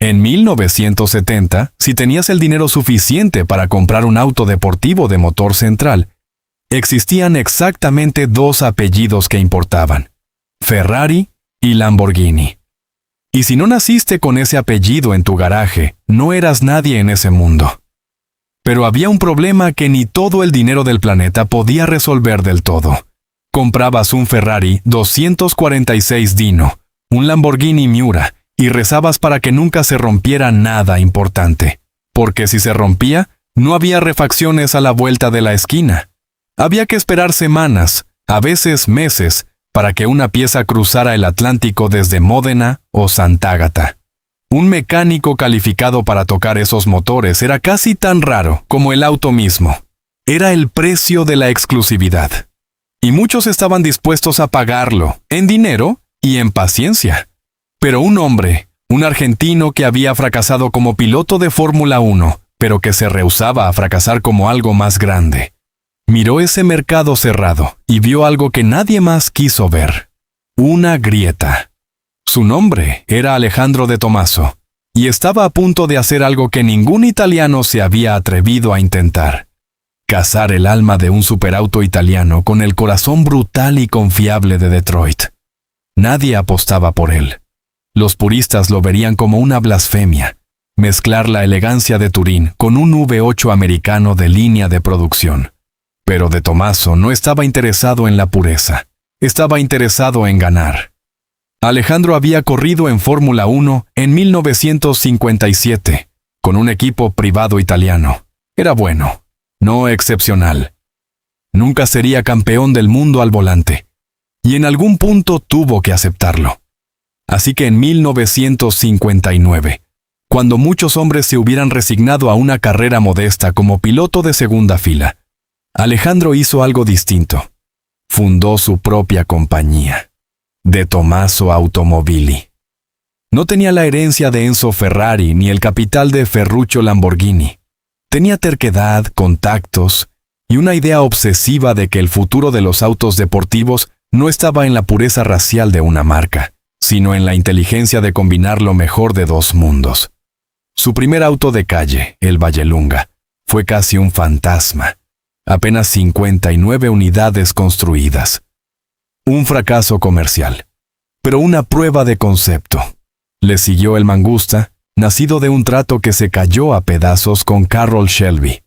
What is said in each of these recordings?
En 1970, si tenías el dinero suficiente para comprar un auto deportivo de motor central, existían exactamente dos apellidos que importaban: Ferrari y Lamborghini. Y si no naciste con ese apellido en tu garaje, no eras nadie en ese mundo. Pero había un problema que ni todo el dinero del planeta podía resolver del todo. Comprabas un Ferrari 246 Dino, un Lamborghini Miura, y rezabas para que nunca se rompiera nada importante. Porque si se rompía, no había refacciones a la vuelta de la esquina. Había que esperar semanas, a veces meses, para que una pieza cruzara el Atlántico desde Módena o Sant'Agata. Un mecánico calificado para tocar esos motores era casi tan raro como el auto mismo. Era el precio de la exclusividad. Y muchos estaban dispuestos a pagarlo, en dinero y en paciencia. Pero un hombre, un argentino que había fracasado como piloto de Fórmula 1, pero que se rehusaba a fracasar como algo más grande, miró ese mercado cerrado y vio algo que nadie más quiso ver: una grieta. Su nombre era Alejandro de Tomaso, y estaba a punto de hacer algo que ningún italiano se había atrevido a intentar: cazar el alma de un superauto italiano con el corazón brutal y confiable de Detroit. Nadie apostaba por él. Los puristas lo verían como una blasfemia, mezclar la elegancia de Turín con un V8 americano de línea de producción. Pero de Tomaso no estaba interesado en la pureza, estaba interesado en ganar. Alejandro había corrido en Fórmula 1 en 1957, con un equipo privado italiano. Era bueno, no excepcional. Nunca sería campeón del mundo al volante, y en algún punto tuvo que aceptarlo. Así que en 1959, cuando muchos hombres se hubieran resignado a una carrera modesta como piloto de segunda fila, Alejandro hizo algo distinto. Fundó su propia compañía, De Tomaso Automobili. No tenía la herencia de Enzo Ferrari ni el capital de Ferruccio Lamborghini. Tenía terquedad, contactos y una idea obsesiva de que el futuro de los autos deportivos no estaba en la pureza racial de una marca, sino en la inteligencia de combinar lo mejor de dos mundos. Su primer auto de calle, el Vallelunga, fue casi un fantasma. Apenas 59 unidades construidas. Un fracaso comercial, pero una prueba de concepto. Le siguió el Mangusta, nacido de un trato que se cayó a pedazos con Carroll Shelby,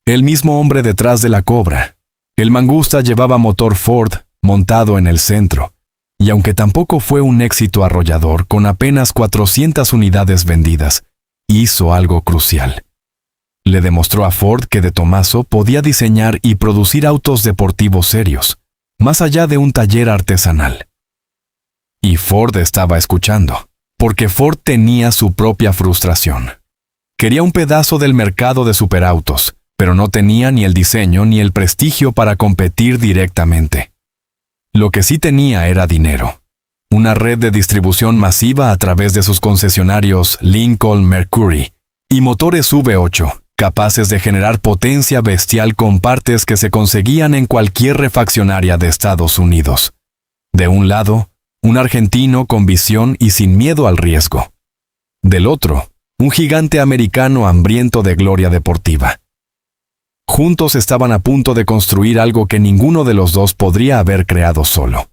el mismo hombre detrás de la Cobra. El Mangusta llevaba motor Ford montado en el centro, y aunque tampoco fue un éxito arrollador con apenas 400 unidades vendidas, hizo algo crucial. Le demostró a Ford que De Tomaso podía diseñar y producir autos deportivos serios, más allá de un taller artesanal. Y Ford estaba escuchando, porque Ford tenía su propia frustración. Quería un pedazo del mercado de superautos, pero no tenía ni el diseño ni el prestigio para competir directamente. Lo que sí tenía era dinero. Una red de distribución masiva a través de sus concesionarios Lincoln Mercury y motores V8, capaces de generar potencia bestial con partes que se conseguían en cualquier refaccionaria de Estados Unidos. De un lado, un argentino con visión y sin miedo al riesgo. Del otro, un gigante americano hambriento de gloria deportiva. Juntos estaban a punto de construir algo que ninguno de los dos podría haber creado solo.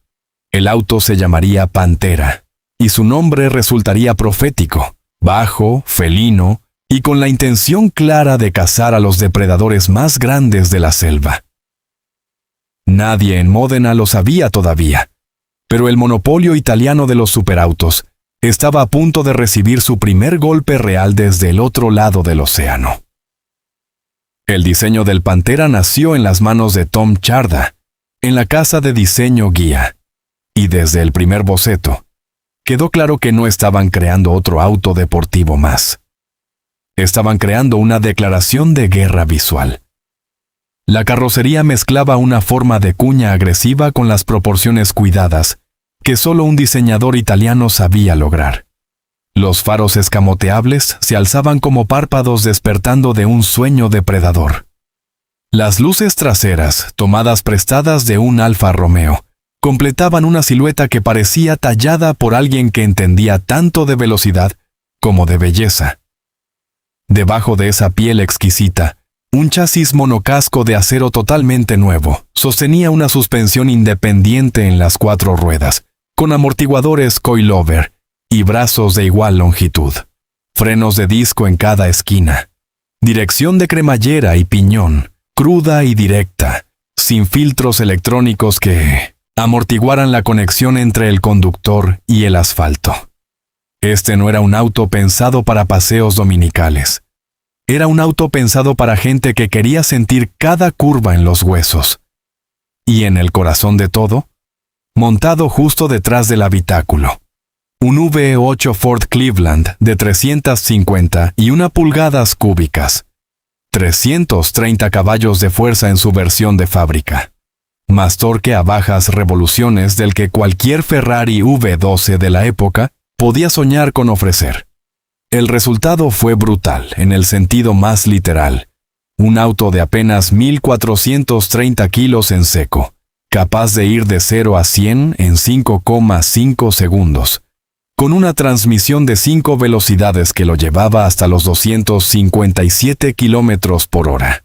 El auto se llamaría Pantera, y su nombre resultaría profético, bajo, felino, y con la intención clara de cazar a los depredadores más grandes de la selva. Nadie en Módena lo sabía todavía, pero el monopolio italiano de los superautos estaba a punto de recibir su primer golpe real desde el otro lado del océano. El diseño del Pantera nació en las manos de Tom Charda, en la casa de diseño Guía, y desde el primer boceto, quedó claro que no estaban creando otro auto deportivo más. Estaban creando una declaración de guerra visual. La carrocería mezclaba una forma de cuña agresiva con las proporciones cuidadas que solo un diseñador italiano sabía lograr. Los faros escamoteables se alzaban como párpados despertando de un sueño depredador. Las luces traseras, tomadas prestadas de un Alfa Romeo, completaban una silueta que parecía tallada por alguien que entendía tanto de velocidad como de belleza. Debajo de esa piel exquisita, un chasis monocasco de acero totalmente nuevo sostenía una suspensión independiente en las 4 ruedas, con amortiguadores coilover y brazos de igual longitud, frenos de disco en cada esquina, dirección de cremallera y piñón, cruda y directa, sin filtros electrónicos que amortiguaran la conexión entre el conductor y el asfalto. Este no era un auto pensado para paseos dominicales. Era un auto pensado para gente que quería sentir cada curva en los huesos. Y en el corazón de todo, montado justo detrás del habitáculo, un V8 Ford Cleveland de 351 pulgadas cúbicas, 330 caballos de fuerza en su versión de fábrica, más torque a bajas revoluciones del que cualquier Ferrari V12 de la época podía soñar con ofrecer. El resultado fue brutal en el sentido más literal. Un auto de apenas 1.430 kilos en seco, capaz de ir de 0 a 100 en 5,5 segundos, con una transmisión de 5 velocidades que lo llevaba hasta los 257 kilómetros por hora.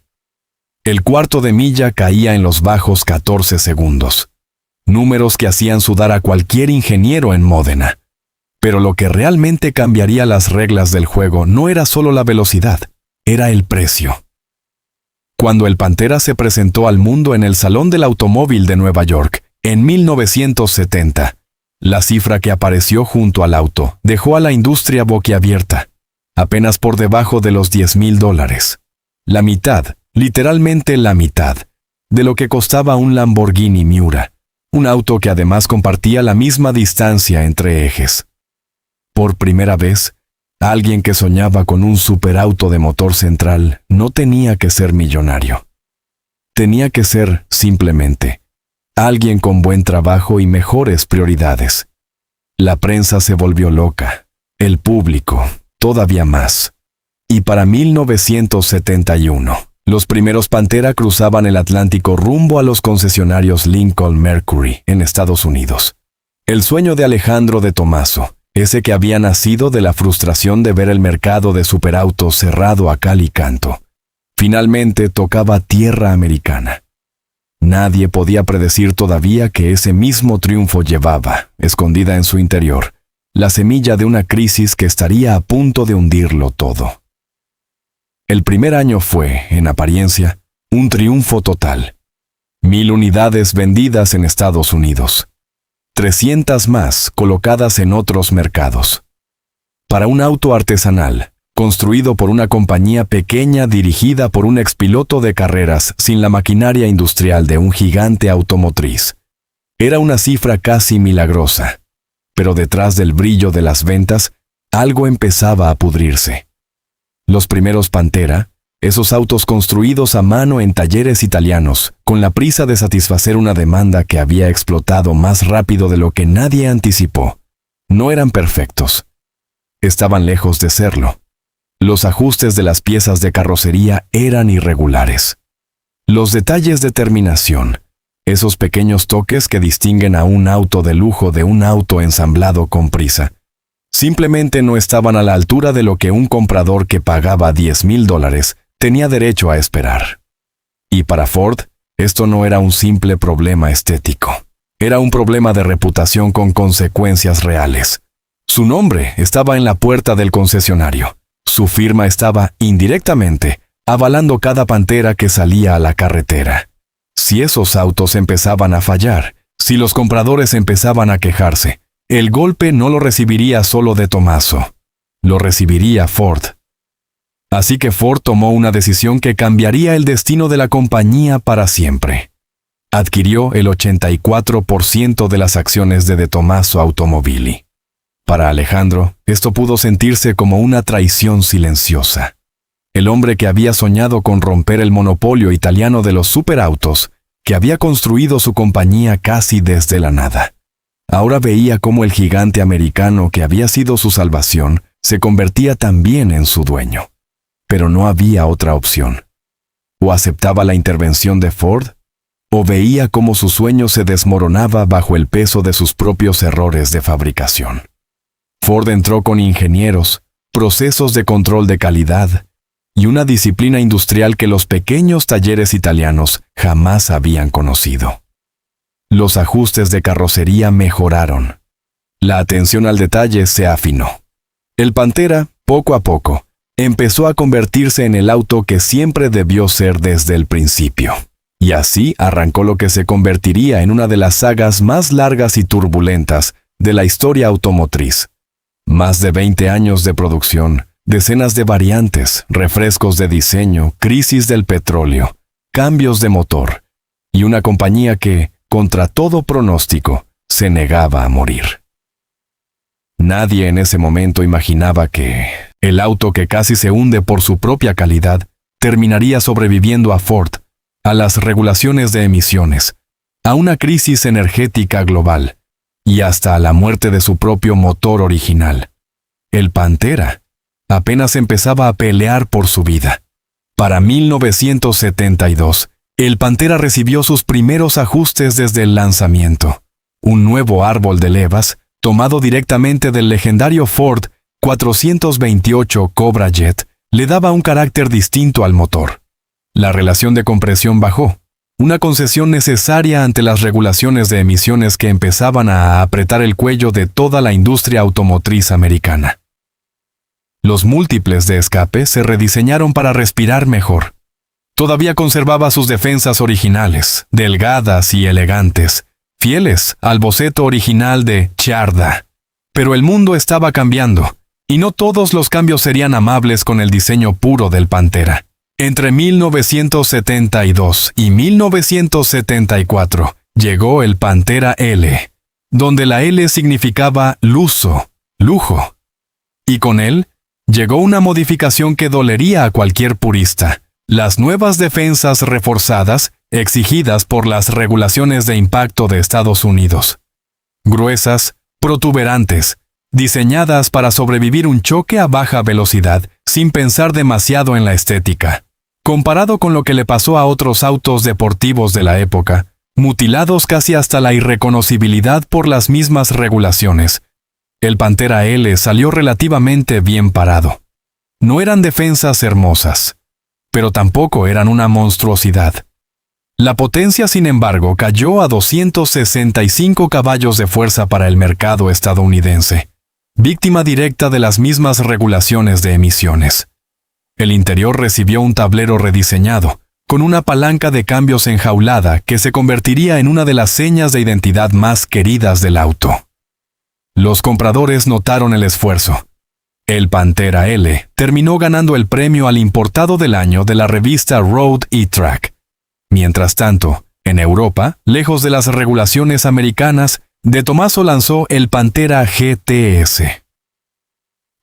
El cuarto de milla caía en los bajos 14 segundos. Números que hacían sudar a cualquier ingeniero en Módena. Pero lo que realmente cambiaría las reglas del juego no era solo la velocidad, era el precio. Cuando el Pantera se presentó al mundo en el Salón del Automóvil de Nueva York, en 1970, la cifra que apareció junto al auto dejó a la industria boquiabierta, apenas por debajo de los $10,000. La mitad, literalmente la mitad, de lo que costaba un Lamborghini Miura, un auto que además compartía la misma distancia entre ejes. Por primera vez, alguien que soñaba con un superauto de motor central no tenía que ser millonario. Tenía que ser, simplemente, alguien con buen trabajo y mejores prioridades. La prensa se volvió loca, el público, todavía más. Y para 1971, los primeros Pantera cruzaban el Atlántico rumbo a los concesionarios Lincoln Mercury en Estados Unidos. El sueño de Alejandro de Tomaso, ese que había nacido de la frustración de ver el mercado de superautos cerrado a cal y canto, finalmente tocaba tierra americana. Nadie podía predecir todavía que ese mismo triunfo llevaba, escondida en su interior, la semilla de una crisis que estaría a punto de hundirlo todo. El primer año fue, en apariencia, un triunfo total. 1,000 unidades vendidas en Estados Unidos. 300 más colocadas en otros mercados. Para un auto artesanal, construido por una compañía pequeña dirigida por un expiloto de carreras sin la maquinaria industrial de un gigante automotriz, era una cifra casi milagrosa. Pero detrás del brillo de las ventas, algo empezaba a pudrirse. Los primeros Pantera, esos autos construidos a mano en talleres italianos, con la prisa de satisfacer una demanda que había explotado más rápido de lo que nadie anticipó, no eran perfectos. Estaban lejos de serlo. Los ajustes de las piezas de carrocería eran irregulares. Los detalles de terminación, esos pequeños toques que distinguen a un auto de lujo de un auto ensamblado con prisa, simplemente no estaban a la altura de lo que un comprador que pagaba $10,000 tenía derecho a esperar. Y para Ford, esto no era un simple problema estético. Era un problema de reputación con consecuencias reales. Su nombre estaba en la puerta del concesionario. Su firma estaba, indirectamente, avalando cada Pantera que salía a la carretera. Si esos autos empezaban a fallar, si los compradores empezaban a quejarse, el golpe no lo recibiría solo de Tomaso. Lo recibiría Ford. Así que Ford tomó una decisión que cambiaría el destino de la compañía para siempre. Adquirió el 84% de las acciones de Tomaso Automobili. Para Alejandro, esto pudo sentirse como una traición silenciosa. El hombre que había soñado con romper el monopolio italiano de los superautos, que había construido su compañía casi desde la nada. Ahora veía cómo el gigante americano que había sido su salvación se convertía también en su dueño. Pero no había otra opción. O aceptaba la intervención de Ford, o veía cómo su sueño se desmoronaba bajo el peso de sus propios errores de fabricación. Ford entró con ingenieros, procesos de control de calidad y una disciplina industrial que los pequeños talleres italianos jamás habían conocido. Los ajustes de carrocería mejoraron. La atención al detalle se afinó. El Pantera, poco a poco, empezó a convertirse en el auto que siempre debió ser desde el principio. Y así arrancó lo que se convertiría en una de las sagas más largas y turbulentas de la historia automotriz. Más de 20 años de producción, decenas de variantes, refrescos de diseño, crisis del petróleo, cambios de motor, y una compañía que, contra todo pronóstico, se negaba a morir. Nadie en ese momento imaginaba que el auto que casi se hunde por su propia calidad terminaría sobreviviendo a Ford, a las regulaciones de emisiones, a una crisis energética global y hasta a la muerte de su propio motor original. El Pantera apenas empezaba a pelear por su vida. Para 1972, el Pantera recibió sus primeros ajustes desde el lanzamiento. Un nuevo árbol de levas, tomado directamente del legendario Ford 428 Cobra Jet, le daba un carácter distinto al motor. La relación de compresión bajó, una concesión necesaria ante las regulaciones de emisiones que empezaban a apretar el cuello de toda la industria automotriz americana. Los múltiples de escape se rediseñaron para respirar mejor. Todavía conservaba sus defensas originales, delgadas y elegantes, fieles al boceto original de Ciarda. Pero el mundo estaba cambiando, y no todos los cambios serían amables con el diseño puro del Pantera. Entre 1972 y 1974 llegó el Pantera L, donde la L significaba luso, lujo. Y con él llegó una modificación que dolería a cualquier purista: las nuevas defensas reforzadas exigidas por las regulaciones de impacto de Estados Unidos. Gruesas, protuberantes, diseñadas para sobrevivir un choque a baja velocidad sin pensar demasiado en la estética. Comparado con lo que le pasó a otros autos deportivos de la época, mutilados casi hasta la irreconocibilidad por las mismas regulaciones, el Pantera L salió relativamente bien parado. No eran defensas hermosas, pero tampoco eran una monstruosidad. La potencia, sin embargo, cayó a 265 caballos de fuerza para el mercado estadounidense, víctima directa de las mismas regulaciones de emisiones. El interior recibió un tablero rediseñado, con una palanca de cambios enjaulada que se convertiría en una de las señas de identidad más queridas del auto. Los compradores notaron el esfuerzo. El Pantera L terminó ganando el premio al importado del año de la revista Road y Track. Mientras tanto, en Europa, lejos de las regulaciones americanas, De Tomaso lanzó el Pantera GTS.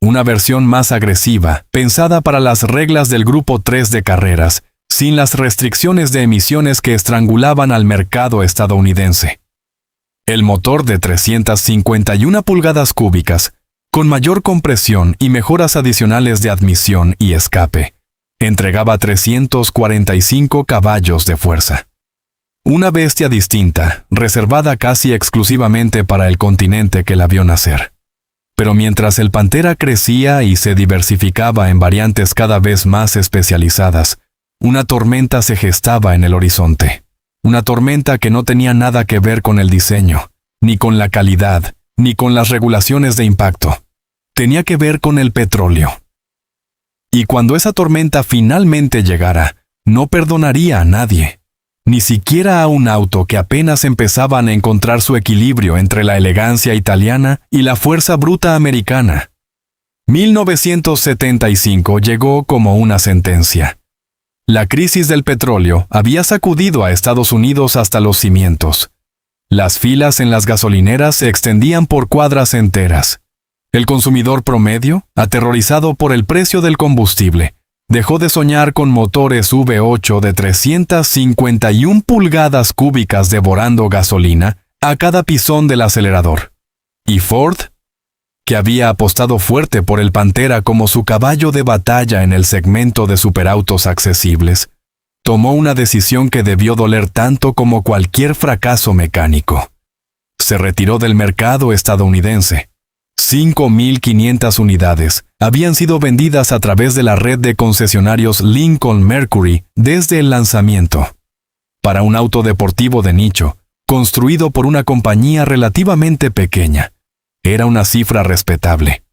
Una versión más agresiva, pensada para las reglas del Grupo 3 de carreras, sin las restricciones de emisiones que estrangulaban al mercado estadounidense. El motor de 351 pulgadas cúbicas, con mayor compresión y mejoras adicionales de admisión y escape, entregaba 345 caballos de fuerza. Una bestia distinta, reservada casi exclusivamente para el continente que la vio nacer. Pero mientras el Pantera crecía y se diversificaba en variantes cada vez más especializadas, una tormenta se gestaba en el horizonte. Una tormenta que no tenía nada que ver con el diseño, ni con la calidad, ni con las regulaciones de impacto. Tenía que ver con el petróleo. Y cuando esa tormenta finalmente llegara, no perdonaría a nadie, ni siquiera a un auto que apenas empezaban a encontrar su equilibrio entre la elegancia italiana y la fuerza bruta americana. 1975 llegó como una sentencia. La crisis del petróleo había sacudido a Estados Unidos hasta los cimientos. Las filas en las gasolineras se extendían por cuadras enteras. El consumidor promedio, aterrorizado por el precio del combustible, dejó de soñar con motores V8 de 351 pulgadas cúbicas devorando gasolina a cada pisón del acelerador. Y Ford, que había apostado fuerte por el Pantera como su caballo de batalla en el segmento de superautos accesibles, tomó una decisión que debió doler tanto como cualquier fracaso mecánico. Se retiró del mercado estadounidense. 5.500 unidades habían sido vendidas a través de la red de concesionarios Lincoln Mercury desde el lanzamiento. Para un auto deportivo de nicho, construido por una compañía relativamente pequeña, era una cifra respetable.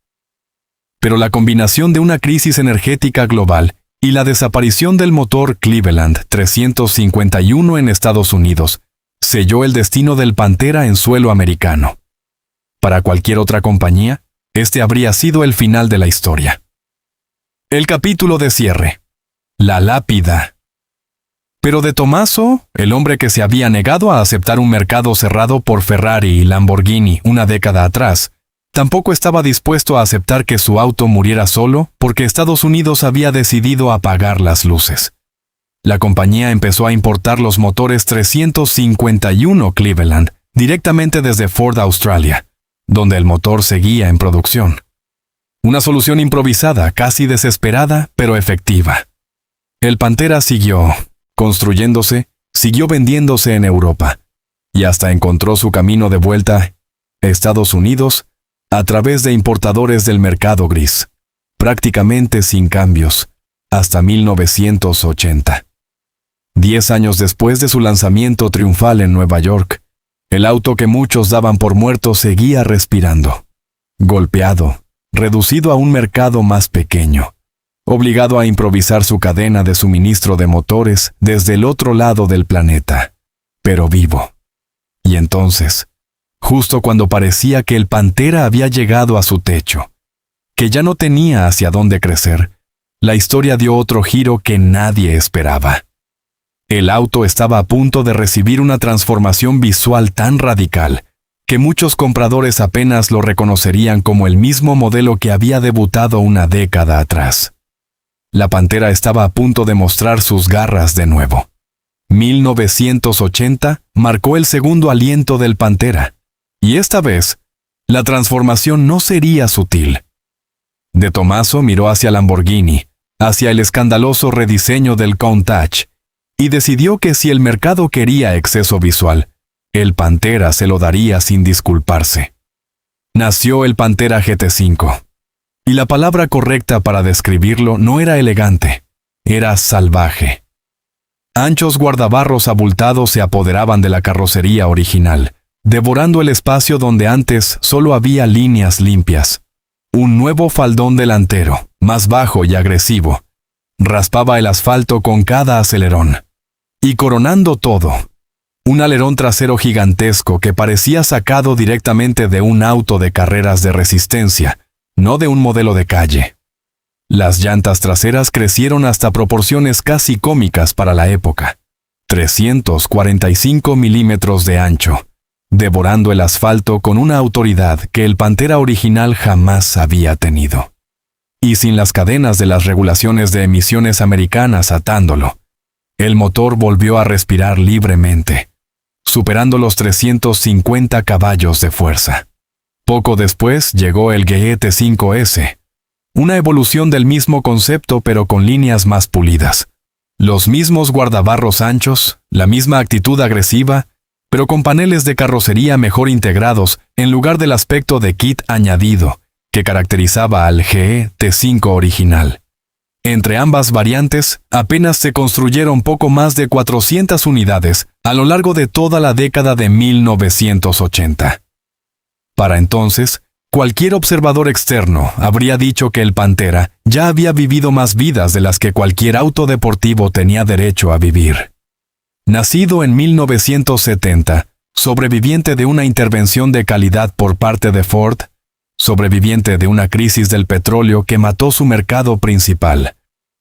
Pero la combinación de una crisis energética global y la desaparición del motor Cleveland 351 en Estados Unidos selló el destino del Pantera en suelo americano. Para cualquier otra compañía, este habría sido el final de la historia. El capítulo de cierre. La lápida. Pero de Tommaso, el hombre que se había negado a aceptar un mercado cerrado por Ferrari y Lamborghini una década atrás, tampoco estaba dispuesto a aceptar que su auto muriera solo porque Estados Unidos había decidido apagar las luces. La compañía empezó a importar los motores 351 Cleveland directamente desde Ford Australia, donde el motor seguía en producción. Una solución improvisada, casi desesperada, pero efectiva. El Pantera siguió construyéndose, siguió vendiéndose en Europa, y hasta encontró su camino de vuelta a Estados Unidos a través de importadores del mercado gris, prácticamente sin cambios, hasta 1980. 10 años después de su lanzamiento triunfal en Nueva York, el auto que muchos daban por muerto seguía respirando, golpeado, reducido a un mercado más pequeño, obligado a improvisar su cadena de suministro de motores desde el otro lado del planeta, pero vivo. Y entonces, justo cuando parecía que el Pantera había llegado a su techo, que ya no tenía hacia dónde crecer, la historia dio otro giro que nadie esperaba. El auto estaba a punto de recibir una transformación visual tan radical que muchos compradores apenas lo reconocerían como el mismo modelo que había debutado una década atrás. La Pantera estaba a punto de mostrar sus garras de nuevo. 1980 marcó el segundo aliento del Pantera, y esta vez, la transformación no sería sutil. De Tommaso miró hacia Lamborghini, hacia el escandaloso rediseño del Countach, y decidió que si el mercado quería exceso visual, el Pantera se lo daría sin disculparse. Nació el Pantera GT5. Y la palabra correcta para describirlo no era elegante, era salvaje. Anchos guardabarros abultados se apoderaban de la carrocería original, devorando el espacio donde antes solo había líneas limpias. Un nuevo faldón delantero, más bajo y agresivo, raspaba el asfalto con cada acelerón. Y coronando todo, un alerón trasero gigantesco que parecía sacado directamente de un auto de carreras de resistencia, no de un modelo de calle. Las llantas traseras crecieron hasta proporciones casi cómicas para la época. 345 milímetros de ancho, devorando el asfalto con una autoridad que el Pantera original jamás había tenido. Y sin las cadenas de las regulaciones de emisiones americanas atándolo, el motor volvió a respirar libremente, superando los 350 caballos de fuerza. Poco después llegó el GT5S, una evolución del mismo concepto pero con líneas más pulidas. Los mismos guardabarros anchos, la misma actitud agresiva, pero con paneles de carrocería mejor integrados en lugar del aspecto de kit añadido que caracterizaba al GT5 original. Entre ambas variantes, apenas se construyeron poco más de 400 unidades a lo largo de toda la década de 1980. Para entonces, cualquier observador externo habría dicho que el Pantera ya había vivido más vidas de las que cualquier auto deportivo tenía derecho a vivir. Nacido en 1970, sobreviviente de una intervención de calidad por parte de Ford, sobreviviente de una crisis del petróleo que mató su mercado principal,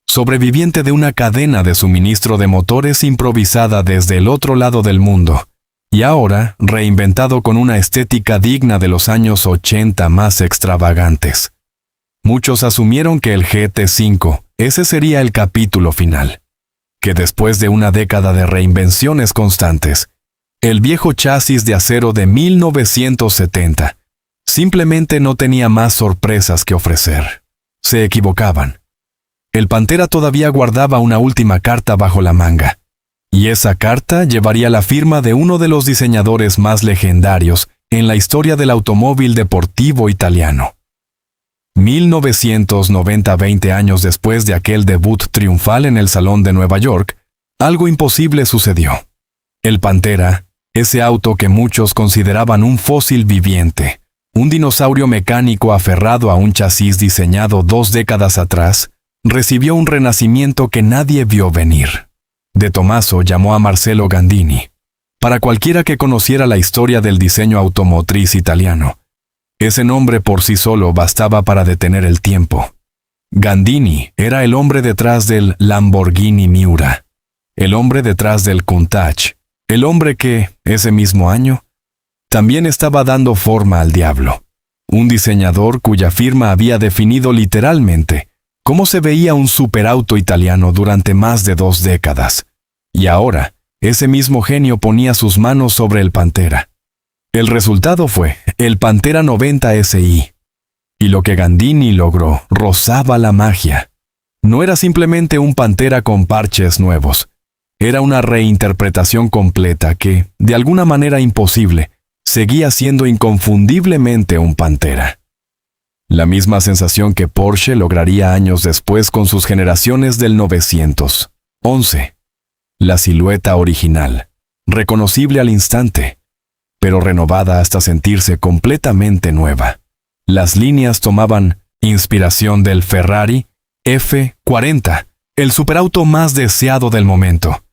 sobreviviente de una cadena de suministro de motores improvisada desde el otro lado del mundo, y ahora reinventado con una estética digna de los años 80 más extravagantes. Muchos asumieron que el GT5, ese sería el capítulo final, que después de una década de reinvenciones constantes, el viejo chasis de acero de 1970 simplemente no tenía más sorpresas que ofrecer. Se equivocaban. El Pantera todavía guardaba una última carta bajo la manga, y esa carta llevaría la firma de uno de los diseñadores más legendarios en la historia del automóvil deportivo italiano. 1990, 20 años después de aquel debut triunfal en el Salón de Nueva York, algo imposible sucedió. El Pantera, ese auto que muchos consideraban un fósil viviente, un dinosaurio mecánico aferrado a un chasis diseñado 2 décadas atrás, recibió un renacimiento que nadie vio venir. De Tomaso llamó a Marcello Gandini. Para cualquiera que conociera la historia del diseño automotriz italiano, ese nombre por sí solo bastaba para detener el tiempo. Gandini era el hombre detrás del Lamborghini Miura, el hombre detrás del Countach, el hombre que, ese mismo año, también estaba dando forma al diablo. Un diseñador cuya firma había definido literalmente cómo se veía un superauto italiano durante más de 2 décadas. Y ahora, ese mismo genio ponía sus manos sobre el Pantera. El resultado fue el Pantera 90 SI. Y lo que Gandini logró rozaba la magia. No era simplemente un Pantera con parches nuevos. Era una reinterpretación completa que, de alguna manera imposible, seguía siendo inconfundiblemente un Pantera. La misma sensación que Porsche lograría años después con sus generaciones del 911. La silueta original, reconocible al instante, pero renovada hasta sentirse completamente nueva. Las líneas tomaban inspiración del Ferrari F40, el superauto más deseado del momento.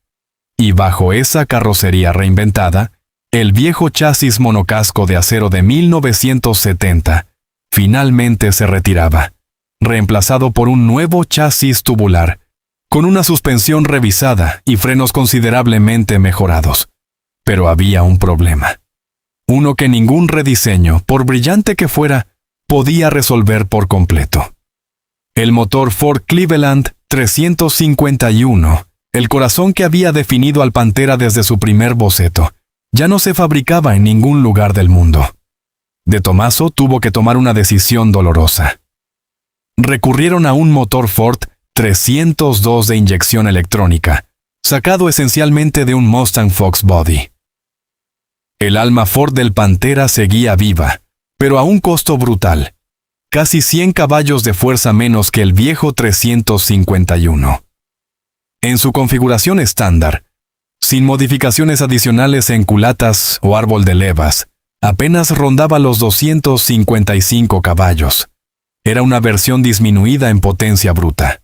Y bajo esa carrocería reinventada, el viejo chasis monocasco de acero de 1970 finalmente se retiraba, reemplazado por un nuevo chasis tubular, con una suspensión revisada y frenos considerablemente mejorados. Pero había un problema. Uno que ningún rediseño, por brillante que fuera, podía resolver por completo. El motor Ford Cleveland 351, el corazón que había definido al Pantera desde su primer boceto, ya no se fabricaba en ningún lugar del mundo. De Tomaso tuvo que tomar una decisión dolorosa. Recurrieron a un motor Ford 302 de inyección electrónica, sacado esencialmente de un Mustang Fox Body. El alma Ford del Pantera seguía viva, pero a un costo brutal. Casi 100 caballos de fuerza menos que el viejo 351. En su configuración estándar, sin modificaciones adicionales en culatas o árbol de levas, apenas rondaba los 255 caballos. Era una versión disminuida en potencia bruta.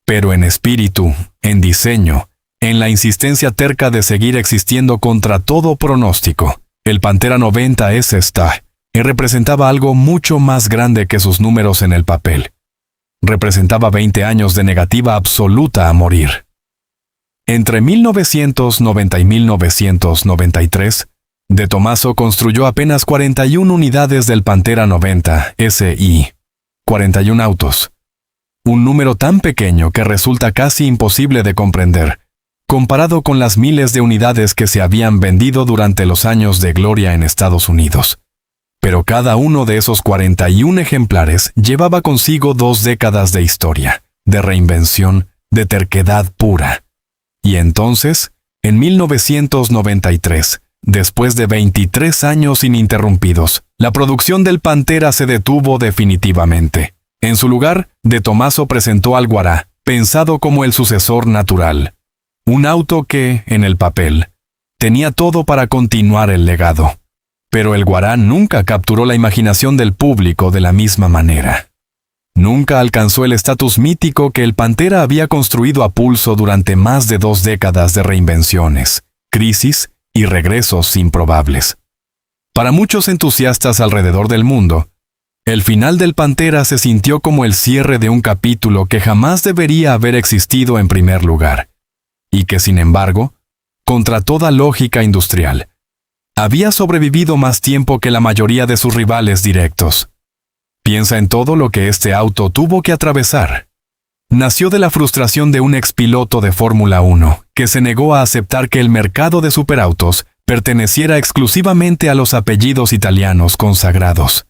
Pero en espíritu, en diseño, en la insistencia terca de seguir existiendo contra todo pronóstico, el Pantera 90 S-Star representaba algo mucho más grande que sus números en el papel. Representaba 20 años de negativa absoluta a morir. Entre 1990 y 1993, De Tomaso construyó apenas 41 unidades del Pantera 90 SI, 41 autos. Un número tan pequeño que resulta casi imposible de comprender, comparado con las miles de unidades que se habían vendido durante los años de gloria en Estados Unidos. Pero cada uno de esos 41 ejemplares llevaba consigo 2 décadas de historia, de reinvención, de terquedad pura. Y entonces, en 1993, después de 23 años ininterrumpidos, la producción del Pantera se detuvo definitivamente. En su lugar, De Tomaso presentó al Guará, pensado como el sucesor natural. Un auto que, en el papel, tenía todo para continuar el legado. Pero el Guará nunca capturó la imaginación del público de la misma manera. Nunca alcanzó el estatus mítico que el Pantera había construido a pulso durante más de 2 décadas de reinvenciones, crisis y regresos improbables. Para muchos entusiastas alrededor del mundo, el final del Pantera se sintió como el cierre de un capítulo que jamás debería haber existido en primer lugar, y que, sin embargo, contra toda lógica industrial, había sobrevivido más tiempo que la mayoría de sus rivales directos. Piensa en todo lo que este auto tuvo que atravesar. Nació de la frustración de un expiloto de Fórmula 1 que se negó a aceptar que el mercado de superautos perteneciera exclusivamente a los apellidos italianos consagrados.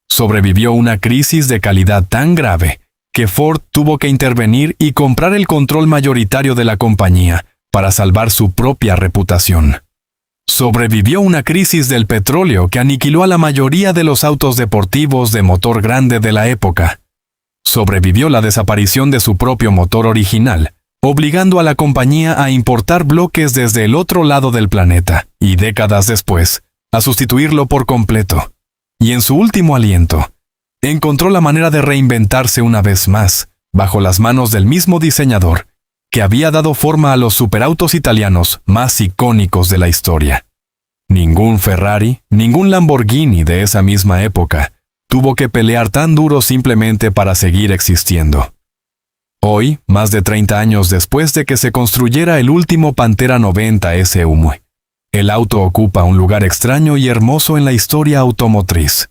Sobrevivió una crisis de calidad tan grave que Ford tuvo que intervenir y comprar el control mayoritario de la compañía para salvar su propia reputación. Sobrevivió una crisis del petróleo que aniquiló a la mayoría de los autos deportivos de motor grande de la época. Sobrevivió la desaparición de su propio motor original, obligando a la compañía a importar bloques desde el otro lado del planeta, y décadas después, a sustituirlo por completo. Y en su último aliento, encontró la manera de reinventarse una vez más, bajo las manos del mismo diseñador, que había dado forma a los superautos italianos más icónicos de la historia. Ningún Ferrari, ningún Lamborghini de esa misma época tuvo que pelear tan duro simplemente para seguir existiendo. Hoy, más de 30 años después de que se construyera el último Pantera 90 SUV, el auto ocupa un lugar extraño y hermoso en la historia automotriz.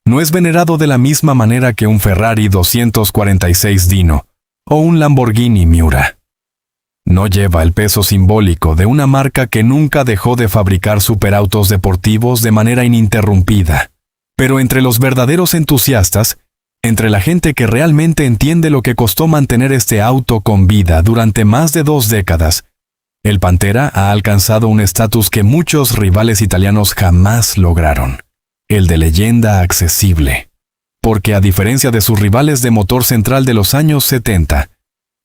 No es venerado de la misma manera que un Ferrari 246 Dino o un Lamborghini Miura. No lleva el peso simbólico de una marca que nunca dejó de fabricar superautos deportivos de manera ininterrumpida. Pero entre los verdaderos entusiastas, entre la gente que realmente entiende lo que costó mantener este auto con vida durante más de 2 décadas, el Pantera ha alcanzado un estatus que muchos rivales italianos jamás lograron: el de leyenda accesible. Porque a diferencia de sus rivales de motor central de los años 70,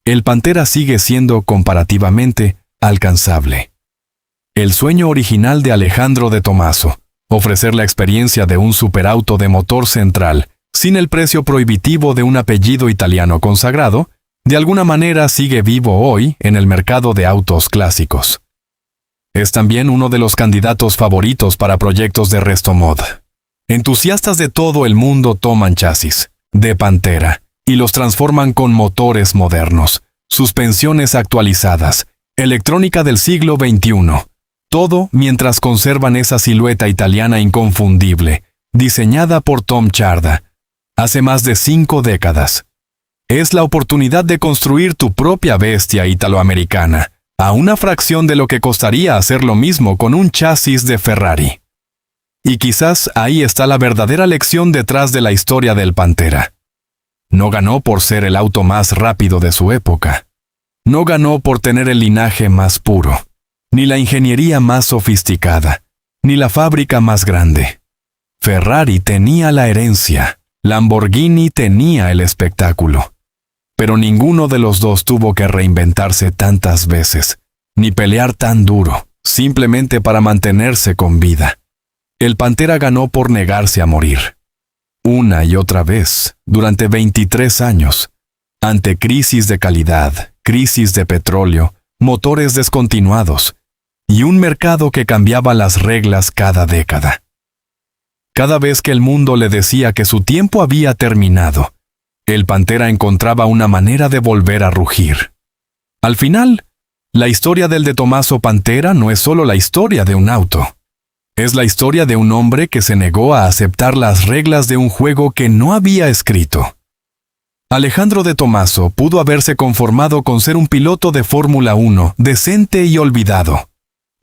el Pantera sigue siendo comparativamente alcanzable. El sueño original de Alejandro de Tomaso, ofrecer la experiencia de un superauto de motor central, sin el precio prohibitivo de un apellido italiano consagrado, de alguna manera sigue vivo hoy en el mercado de autos clásicos. Es también uno de los candidatos favoritos para proyectos de restomod. Entusiastas de todo el mundo toman chasis de Pantera y los transforman con motores modernos, suspensiones actualizadas, electrónica del siglo XXI. Todo mientras conservan esa silueta italiana inconfundible, diseñada por Tom Charda hace más de 5 décadas. Es la oportunidad de construir tu propia bestia italoamericana, a una fracción de lo que costaría hacer lo mismo con un chasis de Ferrari. Y quizás ahí está la verdadera lección detrás de la historia del Pantera. No ganó por ser el auto más rápido de su época. No ganó por tener el linaje más puro, ni la ingeniería más sofisticada, ni la fábrica más grande. Ferrari tenía la herencia, Lamborghini tenía el espectáculo. Pero ninguno de los dos tuvo que reinventarse tantas veces, ni pelear tan duro, simplemente para mantenerse con vida. El Pantera ganó por negarse a morir. Una y otra vez, durante 23 años, ante crisis de calidad, crisis de petróleo, motores descontinuados, y un mercado que cambiaba las reglas cada década. Cada vez que el mundo le decía que su tiempo había terminado, el Pantera encontraba una manera de volver a rugir. Al final, la historia del de Tommaso Pantera no es solo la historia de un auto. Es la historia de un hombre que se negó a aceptar las reglas de un juego que no había escrito. Alejandro de Tomaso pudo haberse conformado con ser un piloto de Fórmula 1 decente y olvidado.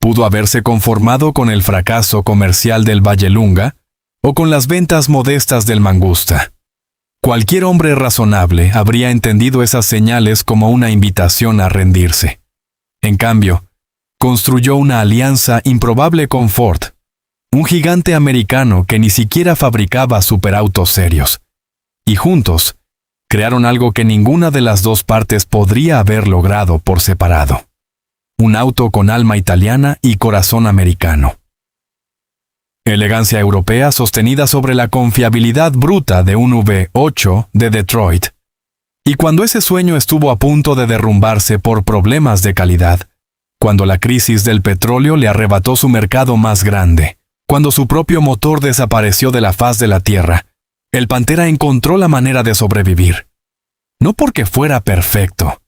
Pudo haberse conformado con el fracaso comercial del Vallelunga o con las ventas modestas del Mangusta. Cualquier hombre razonable habría entendido esas señales como una invitación a rendirse. En cambio, construyó una alianza improbable con Ford, un gigante americano que ni siquiera fabricaba superautos serios. Y juntos, crearon algo que ninguna de las dos partes podría haber logrado por separado. Un auto con alma italiana y corazón americano. Elegancia europea sostenida sobre la confiabilidad bruta de un V8 de Detroit. Y cuando ese sueño estuvo a punto de derrumbarse por problemas de calidad, cuando la crisis del petróleo le arrebató su mercado más grande, cuando su propio motor desapareció de la faz de la tierra, el Pantera encontró la manera de sobrevivir. No porque fuera perfecto,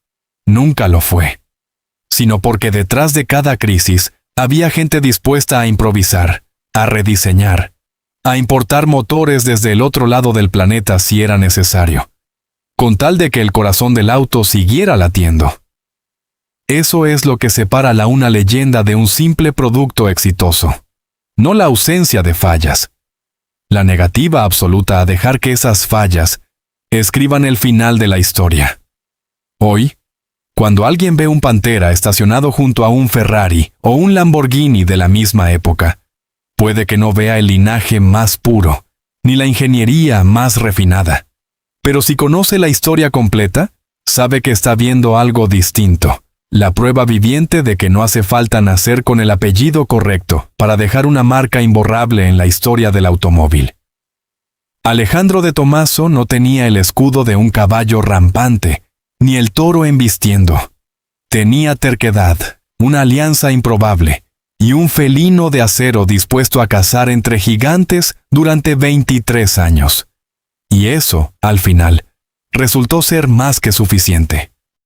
nunca lo fue, sino porque detrás de cada crisis había gente dispuesta a improvisar, a rediseñar, a importar motores desde el otro lado del planeta si era necesario, con tal de que el corazón del auto siguiera latiendo. Eso es lo que separa una leyenda de un simple producto exitoso, no la ausencia de fallas. La negativa absoluta a dejar que esas fallas escriban el final de la historia. Hoy, Cuando alguien ve un Pantera estacionado junto a un Ferrari o un Lamborghini de la misma época, puede que no vea el linaje más puro, ni la ingeniería más refinada. Pero si conoce la historia completa, sabe que está viendo algo distinto, la prueba viviente de que no hace falta nacer con el apellido correcto para dejar una marca imborrable en la historia del automóvil. Alejandro de Tomaso no tenía el escudo de un caballo rampante, ni el toro embistiendo. Tenía terquedad, una alianza improbable, y un felino de acero dispuesto a cazar entre gigantes durante 23 años. Y eso, al final, resultó ser más que suficiente.